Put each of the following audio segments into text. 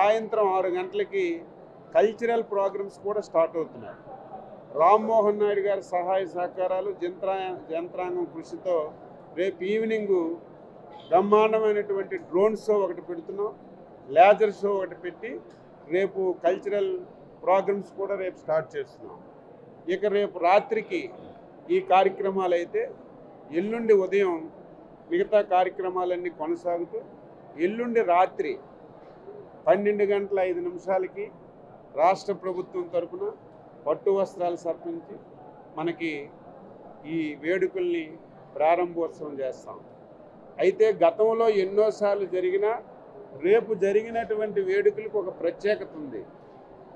సాయంత్రం 6 గంటలకి cultural programmes కూడా స్టార్ట్ అవుతున్నాయి. రామ్మోహన్ నాయుడు గారి సహాయ సహకారాలు యంత్రాంగం కృషితో రేపు ఈవినింగు బ్రహ్మాండమైనటువంటి డ్రోన్ షో ఒకటి పెడుతున్నాం, లేజర్ షో ఒకటి పెట్టి రేపు కల్చరల్ ప్రోగ్రామ్స్ కూడా రేపు స్టార్ట్ చేస్తున్నాం. ఇక రేపు రాత్రికి ఈ కార్యక్రమాలు అయితే ఎల్లుండి ఉదయం మిగతా కార్యక్రమాలన్నీ కొనసాగుతూ ఎల్లుండి రాత్రి 12:05 రాష్ట్ర ప్రభుత్వం తరఫున పట్టు వస్త్రాలు సమర్పించి మనకి ఈ వేడుకల్ని ప్రారంభోత్సవం చేస్తాం. అయితే గతంలో ఎన్నోసార్లు జరిగినా రేపు జరిగినటువంటి వేడుకలకు ఒక ప్రత్యేకత ఉంది.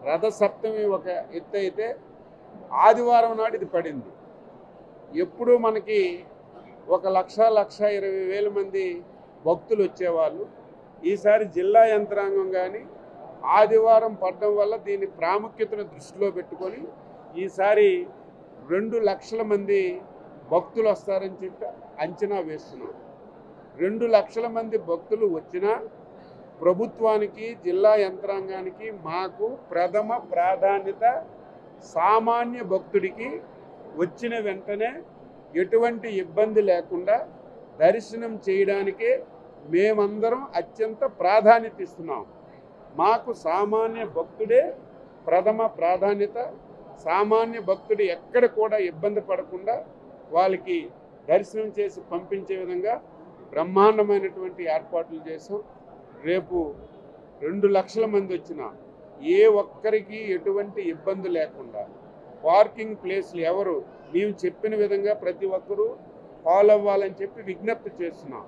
రథసప్తమి ఒక ఎత్తు అయితే ఆదివారం నాడు ఇది పడింది. ఎప్పుడూ మనకి 1,20,000 మంది భక్తులు వచ్చేవాళ్ళు. ఈసారి జిల్లా యంత్రాంగం కానీ ఆదివారం పడడం వల్ల దీని ప్రాముఖ్యతను దృష్టిలో పెట్టుకొని ఈసారి 2 లక్షల మంది భక్తులు వస్తారని చెప్పి అంచనా వేస్తున్నాం. 2 లక్షల మంది భక్తులు వచ్చినా ప్రభుత్వానికి జిల్లా యంత్రాంగానికి మాకు ప్రథమ ప్రాధాన్యత సామాన్య భక్తుడికి వచ్చిన వెంటనే ఎటువంటి ఇబ్బంది లేకుండా దర్శనం చేయడానికే మేమందరం అత్యంత ప్రాధాన్యత ఇస్తున్నాం. మాకు సామాన్య భక్తుడే ప్రథమ ప్రాధాన్యత. సామాన్య భక్తుడు ఎక్కడ కూడా ఇబ్బంది పడకుండా వాళ్ళకి దర్శనం చేసి పంపించే విధంగా బ్రహ్మాండమైనటువంటి ఏర్పాట్లు చేసాం. రేపు 2 లక్షల మంది వచ్చినా ఏ ఒక్కరికి ఎటువంటి ఇబ్బంది లేకుండా పార్కింగ్ ప్లేస్లు ఎవరు మేము చెప్పిన విధంగా ప్రతి ఒక్కరూ ఫాలో అవ్వాలని చెప్పి విజ్ఞప్తి చేస్తున్నాం.